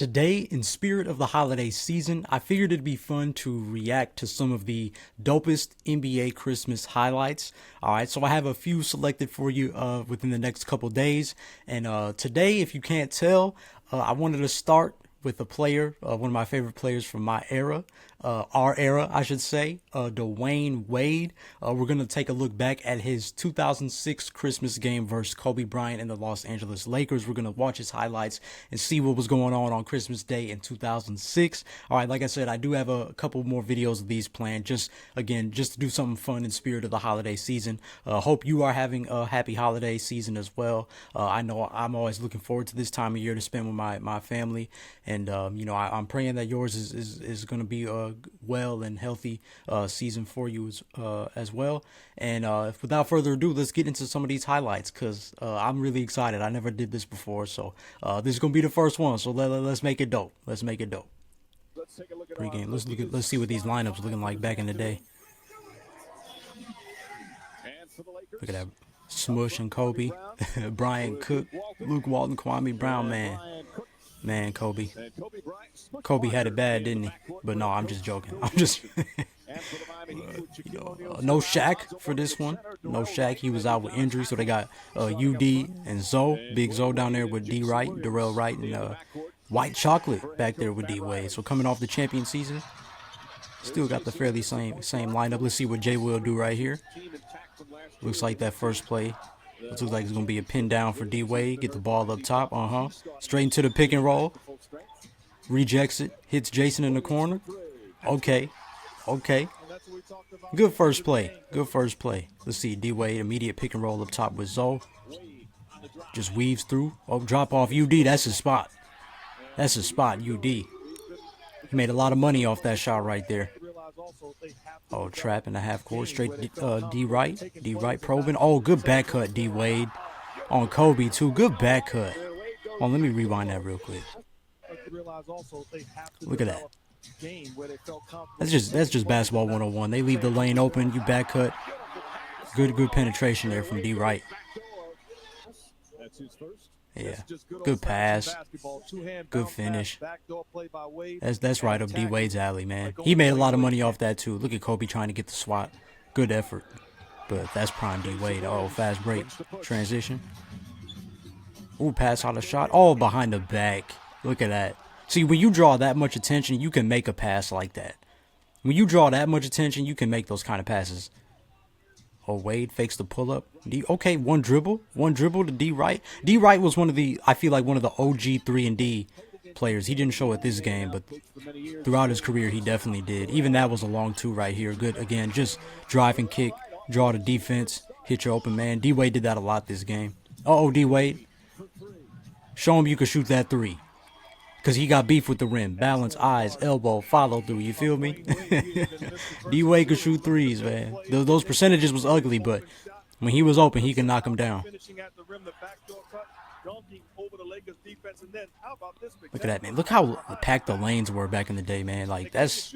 Today, in spirit of the holiday season, I figured it'd be fun to react to some of the dopest NBA Christmas highlights. All right, so I have a few selected for you within the next couple days. And today, if you can't tell, I wanted to start with a player, one of my favorite players from my era, our era, I should say, Dwyane Wade. We're going to take a look back at his 2006 Christmas game versus Kobe Bryant and the Los Angeles Lakers. We're going to watch his highlights and see what was going on Christmas Day in 2006. All right, like I said, I do have a couple more videos of these planned, just to do something fun in spirit of the holiday season. Hope you are having a happy holiday season as well. I know I'm always looking forward to this time of year to spend with my family. And, I'm praying that yours is going to be a well and healthy season for you as well. And without further ado, let's get into some of these highlights because I'm really excited. I never did this before. So this is going to be the first one. So let's make it dope. Let's make it dope. Let's take a look at Pre-game. Let's see what these lineups looking like back in the day. Look at that. Smush and Kobe, Brian Cook, Luke Walton, Kwame Brown, Man, Kobe had it bad, didn't he? But no, I'm just joking. I'm just, no Shaq for this one. No Shaq. He was out with injury, so they got UD and Zoe, Big Zoe down there with D Wright, Darrell Wright, and White Chocolate back there with D Wade. So coming off the champion season, still got the fairly same lineup. Let's see what Jay will do right here. Looks like that first play. It looks like it's going to be a pin down for D Wade. Get the ball up top. Straight into the pick and roll. Rejects it. Hits Jason in the corner. Okay. Good first play. Let's see. D Wade, immediate pick and roll up top with Zoe. Just weaves through. Oh, drop off UD. That's his spot. UD. He made a lot of money off that shot right there. Oh, trap in the half court. Straight D Wright probing. Oh, good back cut, D Wade. On Kobe, too. Good back cut. Oh, let me rewind that real quick. Look at that. That's just basketball 101. They leave the lane open. You back cut. Good penetration there from D Wright. Yeah, good pass, good finish. That's right up D Wade's alley, man. He made a lot of money off that too. Look at Kobe trying to get the swat. Good effort, but that's prime D Wade. Oh, fast break, transition. Ooh, pass out a shot. Oh, behind the back. Look at that. See, when you draw that much attention, you can make a pass like that. When you draw that much attention, you can make those kind of passes. Oh, Wade fakes the pull-up. Okay, one dribble to D Wright. D Wright was I feel like one of the OG 3-and-D players. He didn't show it this game, but throughout his career, he definitely did. Even that was a long two right here. Good, again, just drive and kick, draw the defense, hit your open man. D Wade did that a lot this game. Uh-oh, D Wade. Show him you can shoot that three. Because he got beef with the rim. Balance, eyes, elbow, follow through. You feel me? D Wade could shoot threes, man. Those percentages was ugly, but when he was open, he could knock them down. Look at that, man. Look how packed the lanes were back in the day, man. Like, that's,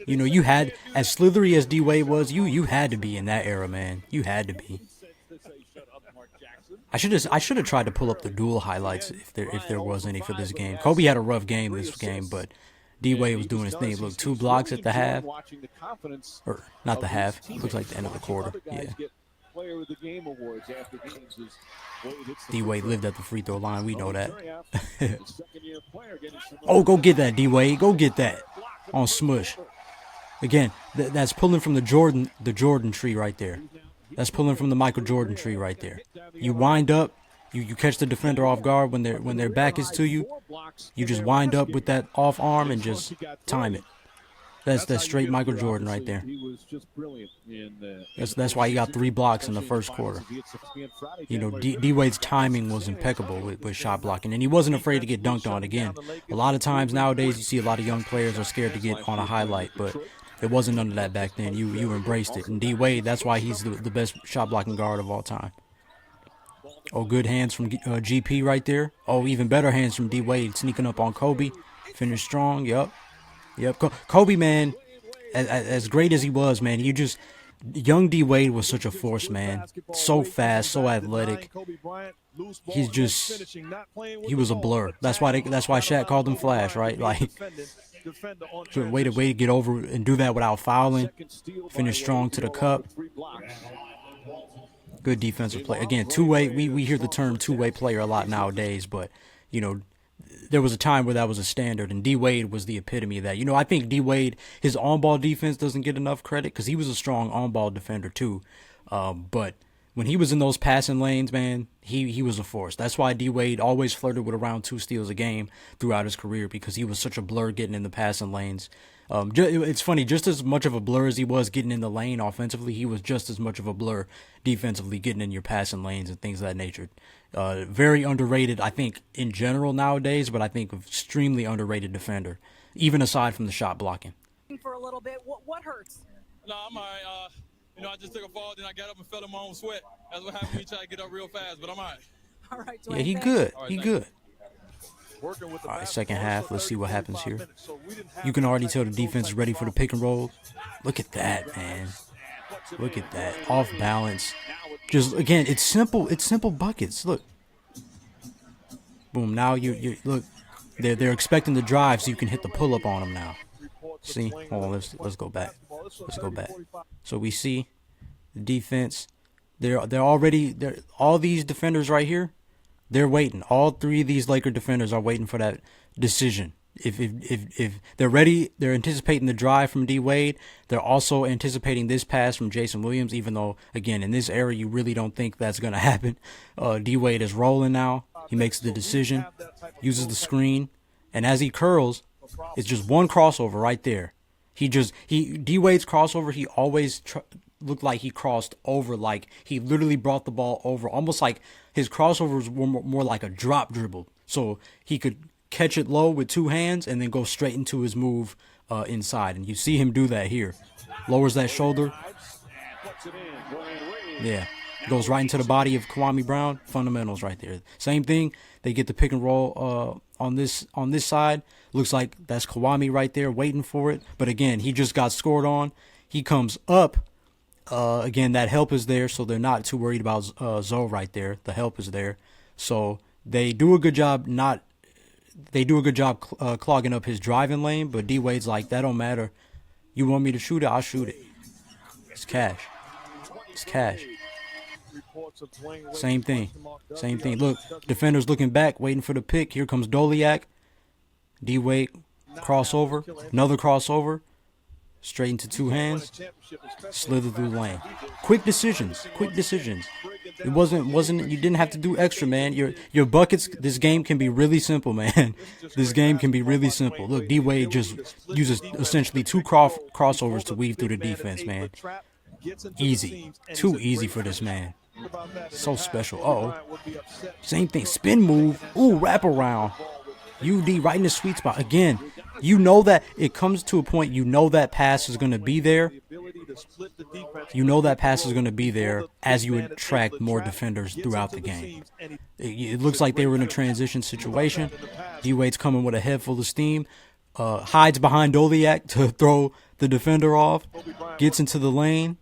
you had, as slithery as D Wade was, you had to be in that era, man. You had to be. I should have tried to pull up the dual highlights if there was any for this game. Kobe had a rough game this game, but D Wade was doing his thing. Look, 2 blocks at the half, or not the half. Looks like the end of the quarter. Yeah. D Wade lived at the free throw line. We know that. Oh, go get that, D Wade. Go get that on Smush. Again, that's pulling from the Jordan tree right there. That's pulling from the Michael Jordan tree right there. You wind up, you catch the defender off guard when their back is to you. You just wind up with that off arm and just time it. That's straight Michael Jordan right there. That's why he got 3 blocks in the first quarter. D Wade's timing was impeccable with shot blocking, and he wasn't afraid to get dunked on. Again, a lot of times nowadays you see a lot of young players are scared to get on a highlight, but it wasn't none of that back then. You embraced it. And D Wade, that's why he's the best shot blocking guard of all time. Oh, good hands from GP right there. Oh, even better hands from D Wade sneaking up on Kobe. Finish strong. Yep. Kobe, man, as great as he was, man, Young D Wade was such a force, man. So fast, so athletic. He was a blur. That's why Shaq called him Flash, right? Like, way to get over and do that without fouling. Finish strong to the cup. Good defensive play. Again, two-way. We hear the term two-way player a lot nowadays, but you know, there was a time where that was a standard, and D Wade was the epitome of that. You know, I think D Wade, his on-ball defense doesn't get enough credit because he was a strong on-ball defender too. But when he was in those passing lanes, man, he was a force. That's why D Wade always flirted with around 2 steals a game throughout his career, because he was such a blur getting in the passing lanes. It's funny, just as much of a blur as he was getting in the lane offensively, he was just as much of a blur defensively getting in your passing lanes and things of that nature. Very underrated, I think, in general nowadays, but I think extremely underrated defender, even aside from the shot blocking. For a little bit, what hurts? No, I'm all right. I just took a fall, then I got up and fell in my own sweat. That's what happened when you try to get up real fast, but I'm all right. All right, Dwyane, yeah, he good. Right, he good. All right, second half. Let's see what happens here. You can already tell the defense is ready for the pick and roll. Look at that, man. Look at that. Off balance. Just, again, it's simple. It's simple buckets. Look. Boom. Now you look. They're expecting the drive, so you can hit the pull up on them now. See? Hold on. Let's go back. Let's go back. So we see the defense. They're all these defenders right here. They're waiting. All 3 of these Laker defenders are waiting for that decision. If they're ready, they're anticipating the drive from D Wade. They're also anticipating this pass from Jason Williams, even though, again, in this era, you really don't think that's going to happen. D Wade is rolling now. He makes the decision, uses the screen, and as he curls, it's just one crossover right there. D Wade's crossover, he always looked like he crossed over, like he literally brought the ball over, almost like his crossovers were more like a drop dribble. So he could catch it low with 2 hands and then go straight into his move inside. And you see him do that here. Lowers that shoulder. Yeah. Goes right into the body of Kwame Brown. Fundamentals right there. Same thing. They get the pick and roll on this side. Looks like that's Kwame right there waiting for it. But again, he just got scored on. He comes up. Again, that help is there, so they're not too worried about Zoe right there. The help is there. So they do a good job clogging up his driving lane, but D Wade's like, that don't matter. You want me to shoot it? I'll shoot it. It's cash. It's cash. Same thing. Same thing. Look, defenders looking back, waiting for the pick. Here comes Doliak. D Wade crossover. Another crossover. Straight into 2 hands. Slither through the lane. Quick decisions. Quick decisions. It wasn't you didn't have to do extra, man. Your buckets, this game can be really simple, man. This game can be really simple. Look, D Wade just uses essentially 2 crossovers to weave through the defense, man. Easy. Too easy for this man. So special. Uh-oh. Same thing. Spin move. Ooh, wrap around. UD right in the sweet spot. Again, you know that it comes to a point, you know that pass is going to be there. You know that pass is going to be there as you attract more defenders throughout the game. It looks like they were in a transition situation. D-Wade's coming with a head full of steam. Hides behind Doliak to throw the defender off. Gets into the lane.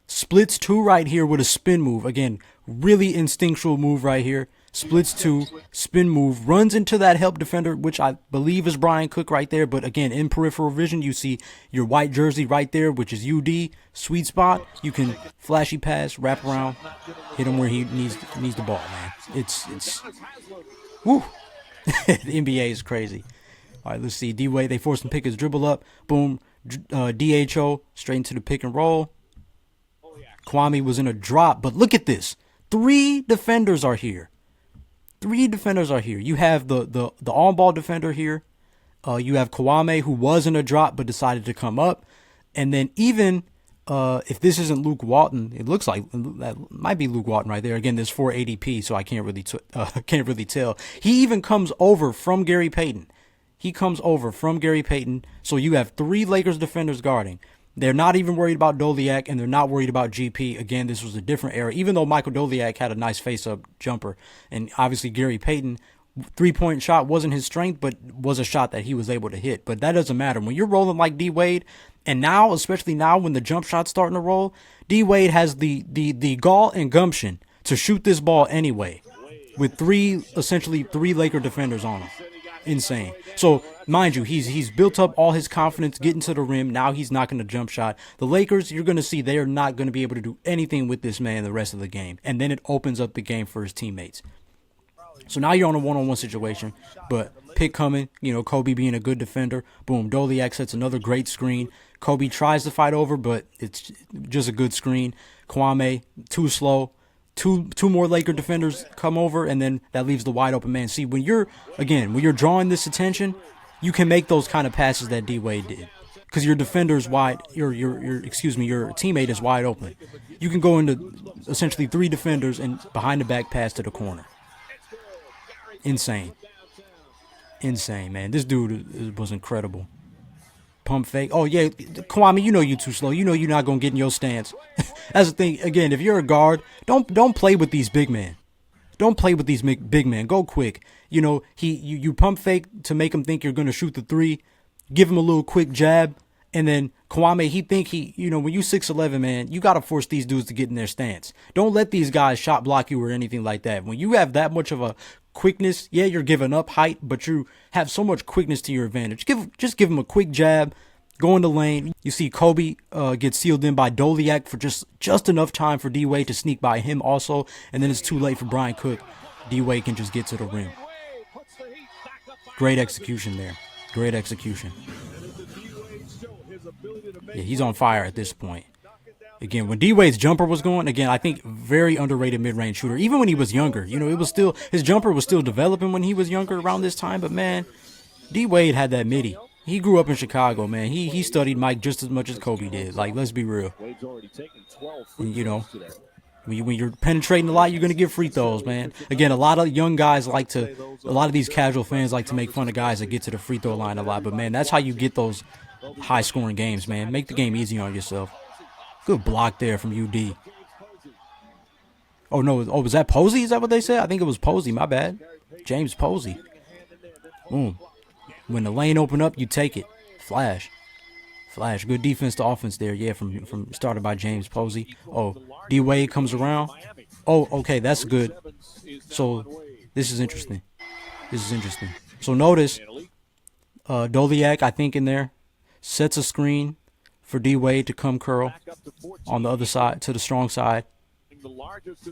Splits 2 right here with a spin move. Again, really instinctual move right here. Splits 2, spin move, runs into that help defender, which I believe is Brian Cook right there. But again, in peripheral vision, you see your white jersey right there, which is UD. Sweet spot. You can flashy pass, wrap around, hit him where he needs the ball, man. It's woo. The NBA is crazy. All right, let's see. D-Wade, they force him to pick his dribble up. Boom. DHO, straight into the pick and roll. Kwame was in a drop, but look at this. 3 defenders are here. 3 defenders are here. You have the on-ball defender here. You have Kwame, who was in a drop but decided to come up. And then even if this isn't Luke Walton, it looks like that might be Luke Walton right there. Again, there's 4 ADP, so I can't really tell. He even comes over from Gary Payton. So you have 3 Lakers defenders guarding. They're not even worried about Doliak, and they're not worried about GP. Again, this was a different era. Even though Michael Doliak had a nice face-up jumper, and obviously Gary Payton 3-point shot wasn't his strength, but was a shot that he was able to hit. But that doesn't matter. When you're rolling like D-Wade, and now, especially now when the jump shot's starting to roll, D-Wade has the gall and gumption to shoot this ball anyway with essentially three Laker defenders on him. Insane. So, mind you, he's built up all his confidence getting to the rim. Now he's knocking the jump shot. The Lakers, you're going to see they are not going to be able to do anything with this man the rest of the game. And then it opens up the game for his teammates. So now you're on a one-on-one situation, but pick coming, Kobe being a good defender. Boom, Doliak sets another great screen. Kobe tries to fight over, but it's just a good screen. Kwame, too slow. Two more Laker defenders come over, and then that leaves the wide open man. See, when you're drawing this attention, you can make those kind of passes that D-Wade did. Because your defender's wide, your teammate is wide open. You can go into essentially three defenders and behind the back pass to the corner. Insane, man. This dude was incredible. Pump fake. Oh, yeah, Kwame, you too slow. You not going to get in your stance. That's the thing. Again, if you're a guard, don't play with these big men. Don't play with these big men. Go quick. You pump fake to make him think you're going to shoot the three. Give him a little quick jab. And then Kwame, when you 6'11", man, you got to force these dudes to get in their stance. Don't let these guys shot block you or anything like that. When you have that much of a quickness, yeah, you're giving up height, but you have so much quickness to your advantage. Just give him a quick jab, go in the lane. You see Kobe get sealed in by Doliak for just enough time for D-Wade to sneak by him also, and then it's too late for Brian Cook. D-Wade can just get to the rim. Great execution there. Great execution. Yeah, he's on fire at this point. Again, when D-Wade's jumper was going, again, I think very underrated mid-range shooter. Even when he was younger, his jumper was still developing when he was younger around this time. But, man, D-Wade had that midi. He grew up in Chicago, man. He studied Mike just as much as Kobe did. Like, let's be real. And, when you're penetrating a lot, you're going to get free throws, man. Again, a lot of young guys a lot of these casual fans like to make fun of guys that get to the free throw line a lot. But, man, that's how you get those high-scoring games, man. Make the game easy on yourself. Good block there from UD. Oh, no. Oh, was that Posey? Is that what they said? I think it was Posey. My bad. James Posey. Boom. When the lane open up, you take it. Flash. Good defense to offense there. Yeah, from started by James Posey. Oh, D-Wade comes around. Oh, okay. That's good. So, this is interesting. So, notice Doliak, I think, in there, sets a screen for D-Wade to come curl on the other side, to the strong side.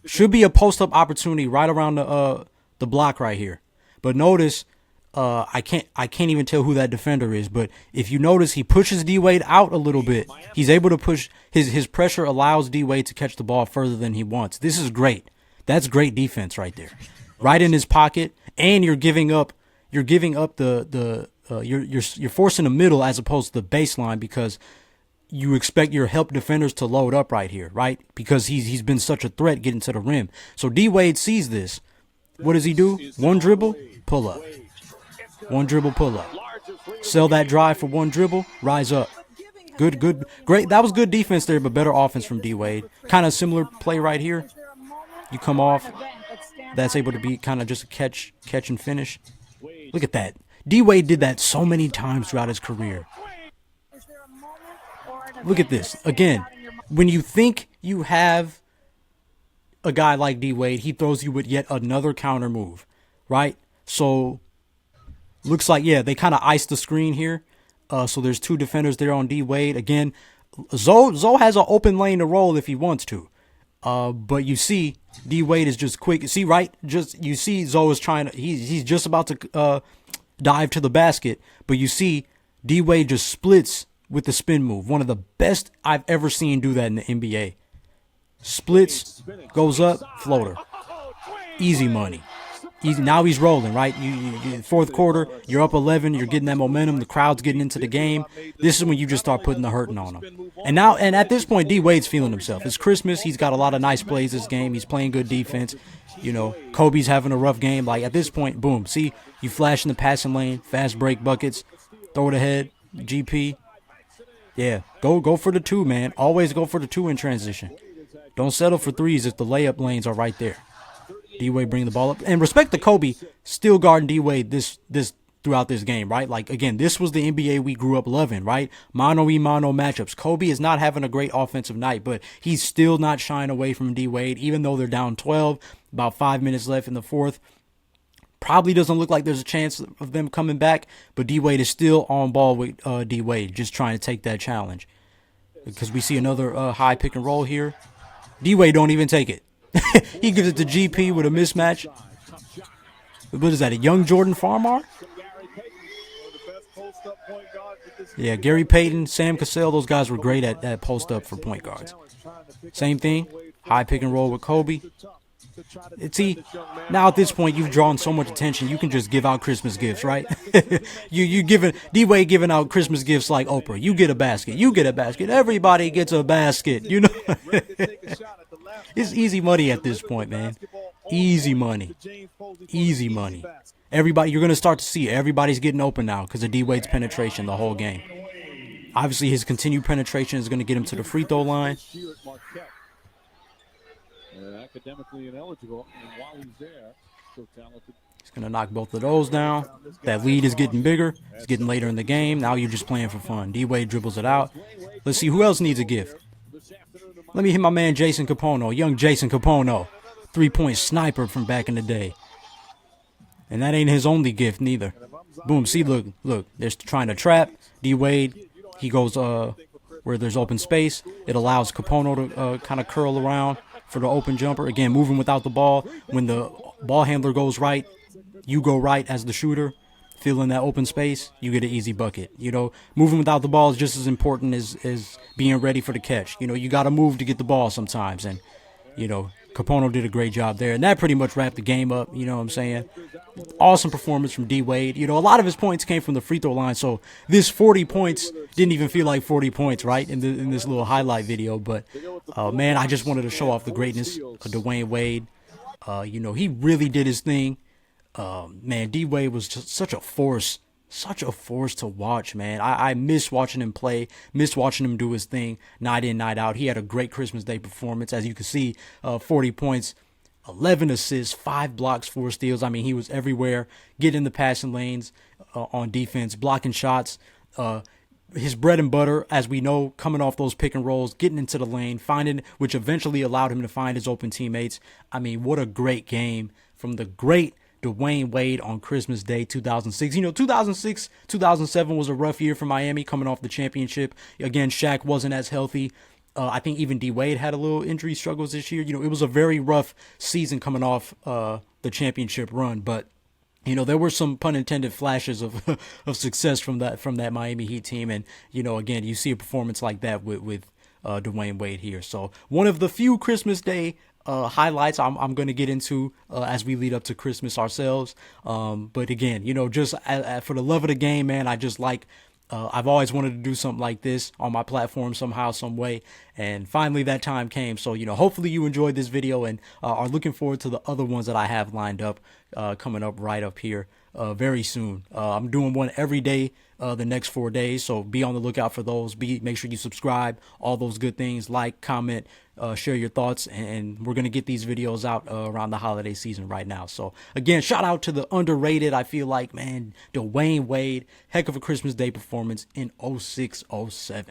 Should be a post-up opportunity right around the block right here. But notice, I can't even tell who that defender is, but if you notice, he pushes D-Wade out a little bit. He's able to push, his pressure allows D-Wade to catch the ball further than he wants. This is great. That's great defense right there. Right in his pocket, and you're forcing the middle as opposed to the baseline because you expect your help defenders to load up right here, right? Because he's been such a threat getting to the rim. So D-Wade sees this. What does he do? One dribble, pull up. One dribble, pull up. Sell that drive for one dribble, rise up. Good, great. That was good defense there, but better offense from D-Wade. Kind of similar play right here. You come off. That's able to be kind of just a catch and finish. Look at that. D-Wade did that so many times throughout his career. Look at this. Again, when you think you have a guy like D-Wade, he throws you with yet another counter move, right? So, looks like, yeah, they kind of iced the screen here. So there's two defenders there on D-Wade. Again, Zoe has an open lane to roll if he wants to. But you see, D-Wade is just quick. See, right? You see Zoe is trying to, he's just about to dive to the basket. But you see, D-Wade just splits with the spin move. One of the best I've ever seen do that in the NBA. Splits, goes up, floater. Easy money. Easy. Now he's rolling, right? You fourth quarter, you're up 11, you're getting that momentum, the crowd's getting into the game. This is when you just start putting the hurting on him. And at this point, D-Wade's feeling himself. It's Christmas, he's got a lot of nice plays this game, he's playing good defense. Kobe's having a rough game. Like, at this point, boom, see, you flash in the passing lane, fast break buckets, throw it ahead, GP. Yeah, go for the two, man. Always go for the two in transition. Don't settle for threes if the layup lanes are right there. D-Wade bringing the ball up. And respect to Kobe, still guarding D-Wade this throughout this game, right? Like, again, this was the NBA we grew up loving, right? Mano-a-mano matchups. Kobe is not having a great offensive night, but he's still not shying away from D-Wade, even though they're down 12, about 5 minutes left in the fourth. Probably doesn't look like there's a chance of them coming back, but D-Wade is still on ball with D-Wade, just trying to take that challenge. Because we see another high pick and roll here. D-Wade don't even take it. He gives it to GP with a mismatch. What is that, a young Jordan Farmar? Yeah, Gary Payton, Sam Cassell, those guys were great at post-up for point guards. Same thing, high pick and roll with Kobe. See, now at this point, you've drawn so much attention, you can just give out Christmas gifts, right? you giving D-Wade giving out Christmas gifts like Oprah. You get a basket. You get a basket. Everybody gets a basket. You know, it's easy money at this point, man. Easy money. Easy money. Everybody, you're going to start to see it. Everybody's getting open now because of D-Wade's penetration the whole game. Obviously, his continued penetration is going to get him to the free throw line. Academically ineligible, and while he's there, so talented. He's going to knock both of those down. That lead is getting bigger. It's getting later in the game. Now you're just playing for fun. D-Wade dribbles it out. Let's see who else needs a gift. Let me hit my man Jason Capono, young Jason Capono. 3-point sniper from back in the day. And that ain't his only gift neither. Boom, see, look, they're trying to trap. D-Wade, he goes where there's open space. It allows Capono to kind of curl around for the open jumper. Again, moving without the ball. When the ball handler goes right, you go right as the shooter. Filling that open space, you get an easy bucket. You know, moving without the ball is just as important as being ready for the catch. You know, you got to move to get the ball sometimes. And, you know, Capono did a great job there. And that pretty much wrapped the game up, you know what I'm saying? Awesome performance from D-Wade. You know, a lot of his points came from the free throw line. So this 40 points didn't even feel like 40 points, right, in this little highlight video. But, man, I just wanted to show off the greatness of Dwyane Wade. You know, he really did his thing. Man, D-Wade was just such a force to watch, man. I miss watching him play, miss watching him do his thing night in, night out. He had a great Christmas Day performance. As you can see, 40 points, 11 assists, 5 blocks, 4 steals. I mean, he was everywhere, getting the passing lanes on defense, blocking shots. His bread and butter, as we know, coming off those pick and rolls, getting into the lane, finding, which eventually allowed him to find his open teammates. I mean, what a great game from the great Dwyane Wade on Christmas Day 2006. You know, 2006, 2007 was a rough year for Miami coming off the championship. Again, Shaq wasn't as healthy. I think even D-Wade had a little injury struggles this year. You know, it was a very rough season coming off the championship run. But, you know, there were some pun intended flashes of of success from that Miami Heat team. And, you know, again, you see a performance like that with Dwyane Wade here. So one of the few Christmas Day highlights I'm going to get into as we lead up to Christmas ourselves. But again, you know, just for the love of the game, man, I just like, I've always wanted to do something like this on my platform somehow, some way. And finally that time came. So, you know, hopefully you enjoyed this video and are looking forward to the other ones that I have lined up coming up right up here very soon. I'm doing one every day the next 4 days, so be on the lookout for those. Make sure you subscribe, all those good things, like, comment, share your thoughts, and we're going to get these videos out around the holiday season right now. So again, shout out to the underrated, I feel like, man, Dwyane Wade, heck of a Christmas Day performance in 06-07.